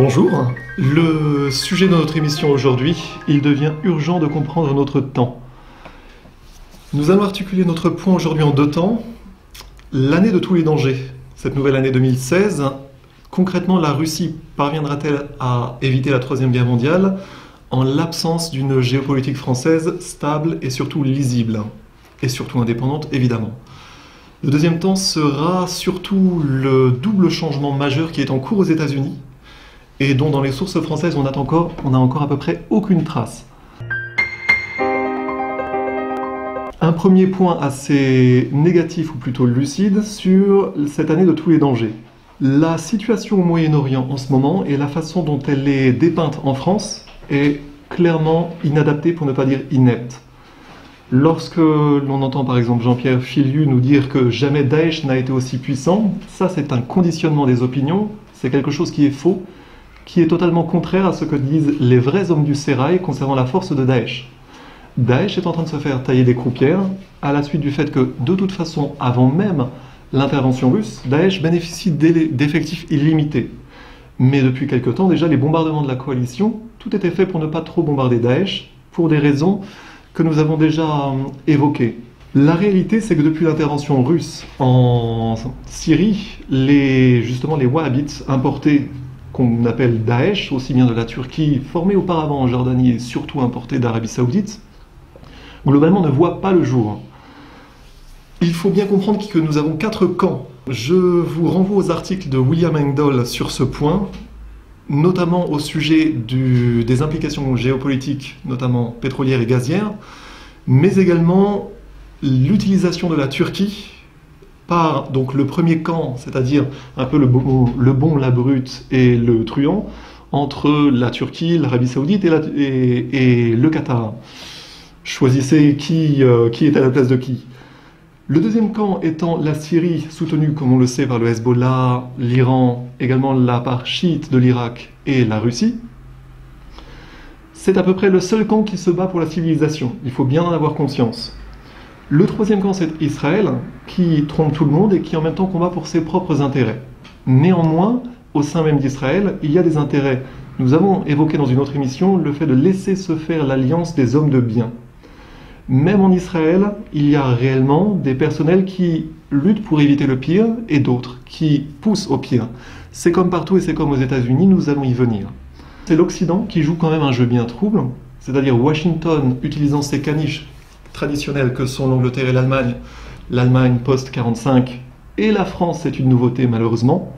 Bonjour. Le sujet de notre émission aujourd'hui, il devient urgent de comprendre notre temps. Nous allons articuler notre point aujourd'hui en deux temps. L'année de tous les dangers, cette nouvelle année 2016, concrètement la Russie parviendra-t-elle à éviter la Troisième Guerre mondiale en l'absence d'une géopolitique française stable et surtout lisible, et surtout indépendante évidemment. Le deuxième temps sera surtout le double changement majeur qui est en cours aux États-Unis et dont dans les sources françaises on n'a encore à peu près aucune trace. Un premier point assez négatif ou plutôt lucide sur cette année de tous les dangers. La situation au Moyen-Orient en ce moment et la façon dont elle est dépeinte en France est clairement inadaptée pour ne pas dire inepte. Lorsque l'on entend par exemple Jean-Pierre Filiu nous dire que jamais Daesh n'a été aussi puissant, ça c'est un conditionnement des opinions, c'est quelque chose qui est faux, qui est totalement contraire à ce que disent les vrais hommes du sérail concernant la force de Daesh. Daesh est en train de se faire tailler des croupières à la suite du fait que, de toute façon, avant même l'intervention russe, Daesh bénéficie d'effectifs illimités. Mais depuis quelque temps, déjà, les bombardements de la coalition, tout était fait pour ne pas trop bombarder Daesh, pour des raisons que nous avons déjà évoquées. La réalité, c'est que depuis l'intervention russe en Syrie, justement les Wahhabites importés, qu'on appelle Daesh, aussi bien de la Turquie, formés auparavant en Jordanie et surtout importés d'Arabie Saoudite, globalement ne voient pas le jour. Il faut bien comprendre que nous avons 4 camps. Je vous renvoie aux articles de William Engdahl sur ce point, notamment au sujet des implications géopolitiques, notamment pétrolières et gazières, mais également l'utilisation de la Turquie par donc, le premier camp, c'est-à-dire un peu le bon, la brute et le truand, entre la Turquie, l'Arabie Saoudite et le Qatar. Choisissez qui est à la place de qui. Le deuxième camp étant la Syrie, soutenue, comme on le sait, par le Hezbollah, l'Iran, également la part chiite de l'Irak et la Russie. C'est à peu près le seul camp qui se bat pour la civilisation. Il faut bien en avoir conscience. Le troisième camp, c'est Israël, qui trompe tout le monde et qui en même temps combat pour ses propres intérêts. Néanmoins, au sein même d'Israël, il y a des intérêts. Nous avons évoqué dans une autre émission le fait de laisser se faire l'alliance des hommes de bien. Même en Israël, il y a réellement des personnels qui luttent pour éviter le pire et d'autres qui poussent au pire. C'est comme partout et c'est comme aux États-Unis, nous allons y venir. C'est l'Occident qui joue quand même un jeu bien trouble, c'est-à-dire Washington utilisant ses caniches traditionnelles que sont l'Angleterre et l'Allemagne post-45 et la France, c'est une nouveauté malheureusement,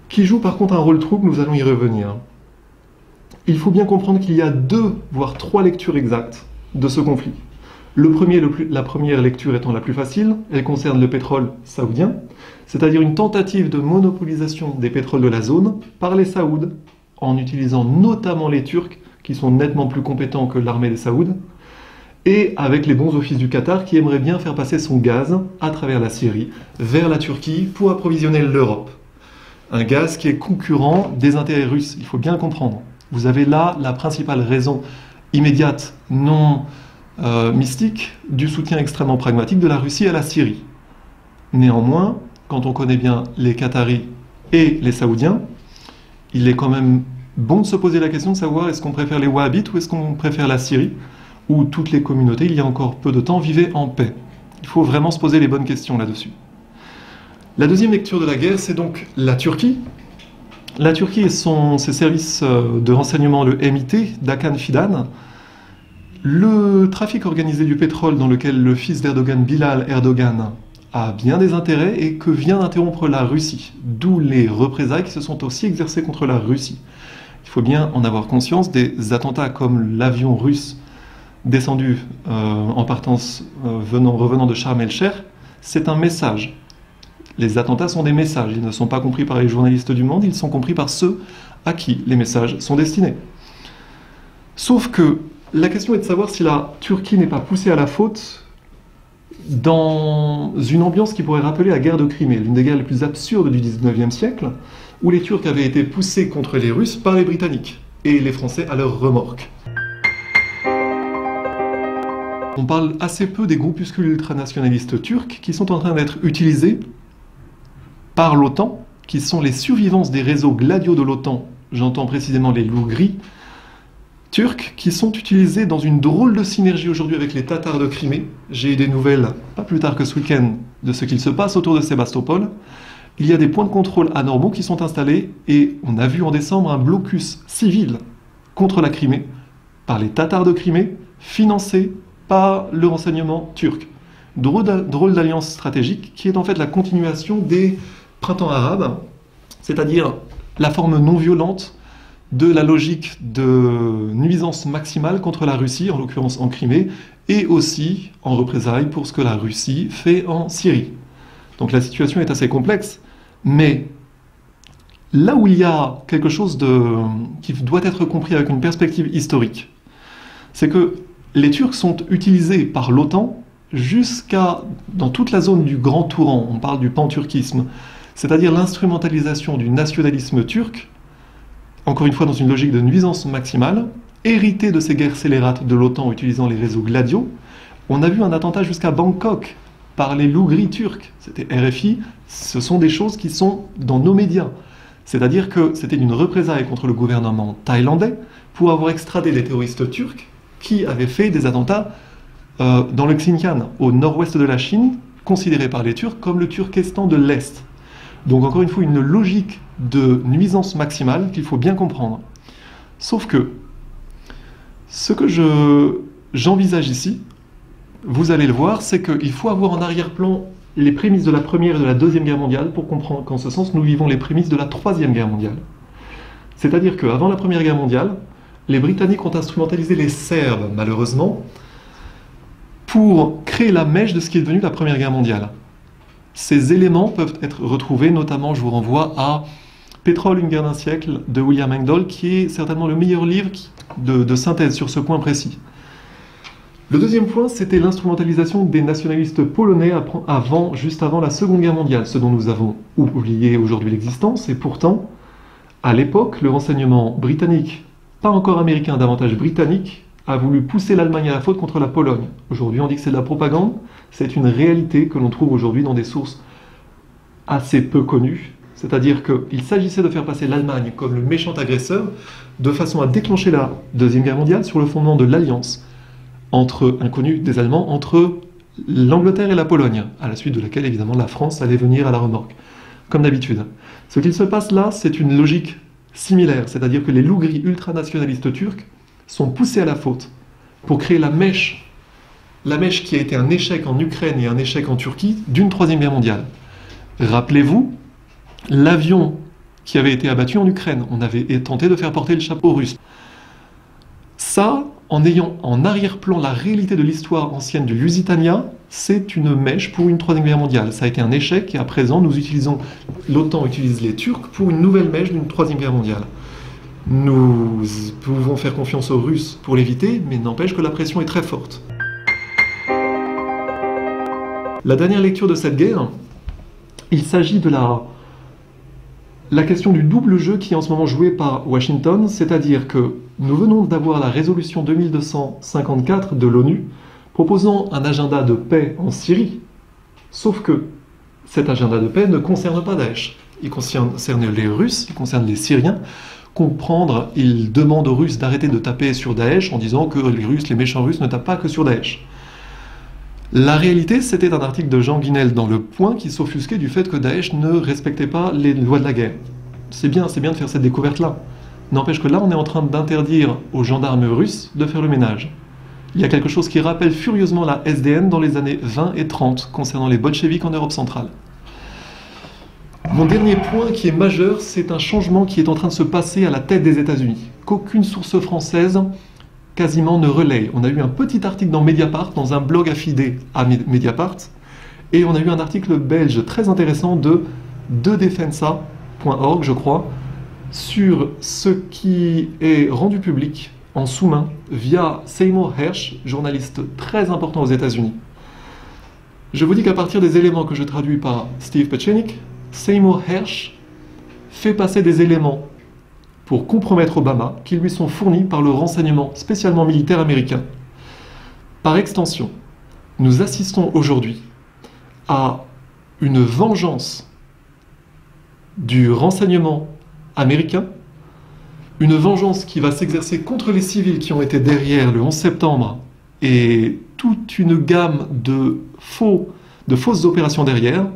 qui joue par contre un rôle trouble, nous allons y revenir. Il faut bien comprendre qu'il y a 2, voire 3 lectures exactes de ce conflit. La première lecture étant la plus facile, elle concerne le pétrole saoudien, c'est-à-dire une tentative de monopolisation des pétroles de la zone par les Saouds, en utilisant notamment les Turcs, qui sont nettement plus compétents que l'armée des Saouds, et avec les bons offices du Qatar qui aimeraient bien faire passer son gaz à travers la Syrie vers la Turquie pour approvisionner l'Europe. Un gaz qui est concurrent des intérêts russes, il faut bien comprendre. Vous avez là la principale raison immédiate, non mystique, du soutien extrêmement pragmatique de la Russie à la Syrie. Néanmoins, quand on connaît bien les Qataris et les Saoudiens, il est quand même bon de se poser la question de savoir est-ce qu'on préfère les Wahhabites ou est-ce qu'on préfère la Syrie, où toutes les communautés, il y a encore peu de temps, vivaient en paix. Il faut vraiment se poser les bonnes questions là-dessus. La deuxième lecture de la guerre, c'est donc la Turquie. La Turquie et ses services de renseignement, le MIT, d'Hakan Fidan, le trafic organisé du pétrole dans lequel le fils d'Erdogan, Bilal Erdogan, a bien des intérêts et que vient d'interrompre la Russie, d'où les représailles qui se sont aussi exercées contre la Russie. Il faut bien en avoir conscience, des attentats comme l'avion russe descendu en partance revenant de Sharm el-Sheikh, c'est un message. Les attentats sont des messages, ils ne sont pas compris par les journalistes du monde, ils sont compris par ceux à qui les messages sont destinés. Sauf que la question est de savoir si la Turquie n'est pas poussée à la faute dans une ambiance qui pourrait rappeler la guerre de Crimée, l'une des guerres les plus absurdes du XIXe siècle, où les Turcs avaient été poussés contre les Russes par les Britanniques, et les Français à leur remorque. On parle assez peu des groupuscules ultranationalistes turcs qui sont en train d'être utilisés par l'OTAN, qui sont les survivances des réseaux gladiaux de l'OTAN j'entends précisément les loups gris turcs qui sont utilisés dans une drôle de synergie aujourd'hui avec les Tatars de Crimée. J'ai eu des nouvelles, pas plus tard que ce week-end, de ce qu'il se passe autour de Sébastopol. Il y a des points de contrôle anormaux qui sont installés et on a vu en décembre un blocus civil contre la Crimée par les Tatars de Crimée, financé par le renseignement turc. Drôle d'alliance stratégique qui est en fait la continuation des printemps arabes, c'est-à-dire la forme non violente de la logique de nuisance maximale contre la Russie, en l'occurrence en Crimée, et aussi en représailles pour ce que la Russie fait en Syrie. Donc la situation est assez complexe, mais là où il y a quelque chose qui doit être compris avec une perspective historique, c'est que les Turcs sont utilisés par l'OTAN dans toute la zone du Grand Touran. On parle du panturquisme, c'est-à-dire l'instrumentalisation du nationalisme turc, encore une fois dans une logique de nuisance maximale, hérité de ces guerres scélérates de l'OTAN utilisant les réseaux Gladio. On a vu un attentat jusqu'à Bangkok par les loups gris turcs, c'était RFI, ce sont des choses qui sont dans nos médias. C'est-à-dire que c'était une représaille contre le gouvernement thaïlandais pour avoir extradé des terroristes turcs qui avaient fait des attentats dans le Xinjiang, au nord-ouest de la Chine, considéré par les Turcs comme le Turkestan de l'Est. Donc encore une fois, une logique de nuisance maximale qu'il faut bien comprendre. Sauf que, ce que j'envisage ici, vous allez le voir, c'est qu'il faut avoir en arrière-plan les prémices de la Première et de la Deuxième Guerre mondiale pour comprendre qu'en ce sens, nous vivons les prémices de la Troisième Guerre mondiale. C'est-à-dire qu'avant la Première Guerre mondiale, les Britanniques ont instrumentalisé les Serbes, malheureusement, pour créer la mèche de ce qui est devenu la Première Guerre mondiale. Ces éléments peuvent être retrouvés, notamment, je vous renvoie à Pétrole, une guerre d'un siècle de William Engdahl, qui est certainement le meilleur livre de synthèse sur ce point précis. Le deuxième point, c'était l'instrumentalisation des nationalistes polonais juste avant la Seconde Guerre mondiale, ce dont nous avons oublié aujourd'hui l'existence, et pourtant, à l'époque, le renseignement britannique, pas encore américain, davantage britannique, a voulu pousser l'Allemagne à la faute contre la Pologne. Aujourd'hui, on dit que c'est de la propagande. C'est une réalité que l'on trouve aujourd'hui dans des sources assez peu connues. C'est-à-dire qu'il s'agissait de faire passer l'Allemagne comme le méchant agresseur, de façon à déclencher la Deuxième Guerre mondiale sur le fondement de l'alliance inconnue des Allemands entre l'Angleterre et la Pologne, à la suite de laquelle, évidemment, la France allait venir à la remorque, comme d'habitude. Ce qu'il se passe là, c'est une logique similaire, c'est-à-dire que les loups gris ultranationalistes turcs sont poussés à la faute pour créer la mèche qui a été un échec en Ukraine et un échec en Turquie d'une Troisième Guerre mondiale. Rappelez-vous, l'avion qui avait été abattu en Ukraine, on avait tenté de faire porter le chapeau russe. Ça, en ayant en arrière-plan la réalité de l'histoire ancienne du Lusitania, c'est une mèche pour une Troisième Guerre mondiale. Ça a été un échec et à présent, l'OTAN utilise les Turcs pour une nouvelle mèche d'une Troisième Guerre mondiale. Nous pouvons faire confiance aux Russes pour l'éviter, mais n'empêche que la pression est très forte. La dernière lecture de cette guerre, il s'agit de la question du double jeu qui est en ce moment joué par Washington, c'est-à-dire que nous venons d'avoir la résolution 2254 de l'ONU proposant un agenda de paix en Syrie, sauf que cet agenda de paix ne concerne pas Daesh. Il concerne les Russes, il concerne les Syriens. Il demande aux Russes d'arrêter de taper sur Daesh en disant que les méchants Russes ne tapent pas que sur Daesh. La réalité, c'était un article de Jean Guinel dans Le Point qui s'offusquait du fait que Daesh ne respectait pas les lois de la guerre. C'est bien de faire cette découverte-là. N'empêche que là, on est en train d'interdire aux gendarmes russes de faire le ménage. Il y a quelque chose qui rappelle furieusement la SDN dans les années 20 et 30 concernant les bolcheviks en Europe centrale. Mon dernier point qui est majeur, c'est un changement qui est en train de se passer à la tête des États-Unis, qu'aucune source française quasiment ne relaye. On a eu un petit article dans Mediapart, dans un blog affidé à Mediapart, et on a eu un article belge très intéressant de defensa.org, je crois, sur ce qui est rendu public en sous-main via Seymour Hersh, journaliste très important aux États-Unis. Je vous dis qu'à partir des éléments que je traduis par Steve Petchenik, Seymour Hersh fait passer des éléments pour compromettre Obama qui lui sont fournis par le renseignement spécialement militaire américain. Par extension, nous assistons aujourd'hui à une vengeance du renseignement américain Une vengeance qui va s'exercer contre les civils qui ont été derrière le 11 septembre et toute une gamme de fausses opérations derrière,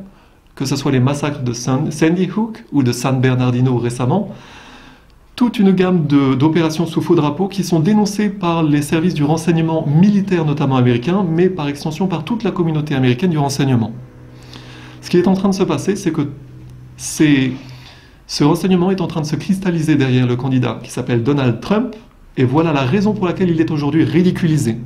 que ce soit les massacres de Sandy Hook ou de San Bernardino récemment, toute une gamme d'opérations sous faux drapeau qui sont dénoncées par les services du renseignement militaire notamment américain, mais par extension par toute la communauté américaine du renseignement. Ce qui est en train de se passer, c'est que ce renseignement est en train de se cristalliser derrière le candidat qui s'appelle Donald Trump, et voilà la raison pour laquelle il est aujourd'hui ridiculisé.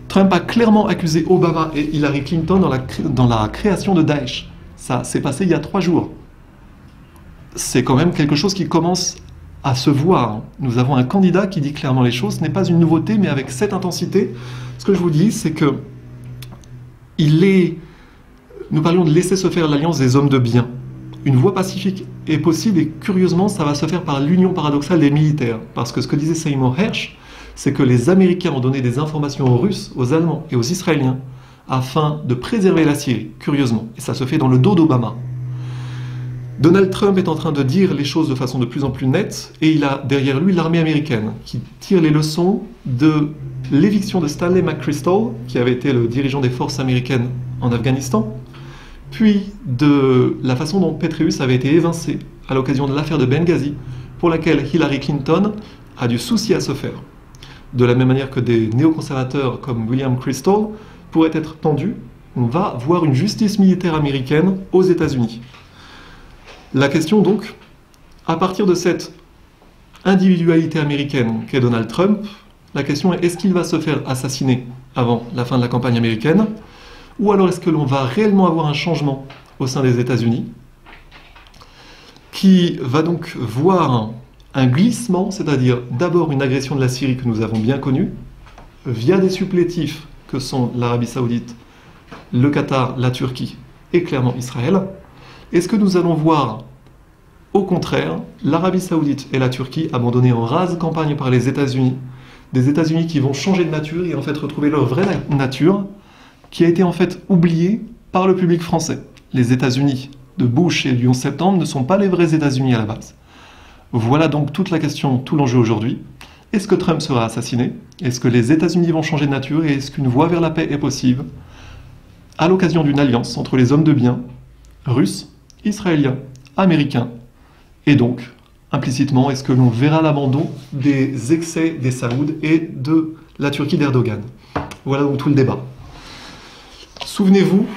Trump a clairement accusé Obama et Hillary Clinton dans la création de Daesh. Ça s'est passé il y a 3 jours. C'est quand même quelque chose qui commence à se voir. Nous avons un candidat qui dit clairement les choses. Ce n'est pas une nouveauté, mais avec cette intensité. Ce que je vous dis, c'est que nous parlions de laisser se faire l'alliance des hommes de bien. Une voie pacifique est possible et curieusement, ça va se faire par l'union paradoxale des militaires. Parce que ce que disait Seymour Hersh, c'est que les Américains ont donné des informations aux Russes, aux Allemands et aux Israéliens afin de préserver la Syrie, curieusement. Et ça se fait dans le dos d'Obama. Donald Trump est en train de dire les choses de façon de plus en plus nette et il a derrière lui l'armée américaine qui tire les leçons de l'éviction de Stanley McChrystal, qui avait été le dirigeant des forces américaines en Afghanistan, puis de la façon dont Petraeus avait été évincé à l'occasion de l'affaire de Benghazi, pour laquelle Hillary Clinton a du souci à se faire. De la même manière que des néoconservateurs comme William Kristol pourraient être tendus, on va voir une justice militaire américaine aux États-Unis. La question donc, à partir de cette individualité américaine qu'est Donald Trump, la question est, est-ce qu'il va se faire assassiner avant la fin de la campagne américaine, ou alors est-ce que l'on va réellement avoir un changement au sein des États-Unis qui va donc voir un glissement, c'est-à-dire d'abord une agression de la Syrie que nous avons bien connue, via des supplétifs que sont l'Arabie Saoudite, le Qatar, la Turquie et clairement Israël. Est-ce que nous allons voir, au contraire, l'Arabie Saoudite et la Turquie abandonner en rase campagne par les États-Unis, des États-Unis qui vont changer de nature et en fait retrouver leur vraie nature, qui a été en fait oubliée par le public français. Les États-Unis de Bush et du 11 septembre ne sont pas les vrais États-Unis à la base. Voilà donc toute la question, tout l'enjeu aujourd'hui. Est-ce que Trump sera assassiné? Est-ce que les États-Unis vont changer de nature? Et est-ce qu'une voie vers la paix est possible à l'occasion d'une alliance entre les hommes de bien, russes, israéliens, américains, et donc, implicitement, est-ce que l'on verra l'abandon des excès des Saouds et de la Turquie d'Erdogan? Voilà donc tout le débat. Souvenez-vous,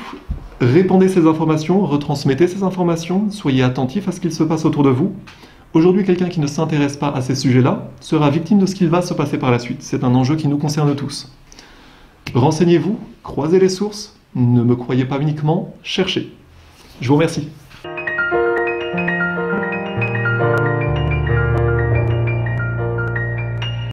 répandez ces informations, retransmettez ces informations, soyez attentifs à ce qu'il se passe autour de vous. Aujourd'hui, quelqu'un qui ne s'intéresse pas à ces sujets-là sera victime de ce qu'il va se passer par la suite. C'est un enjeu qui nous concerne tous. Renseignez-vous, croisez les sources, ne me croyez pas uniquement, cherchez. Je vous remercie.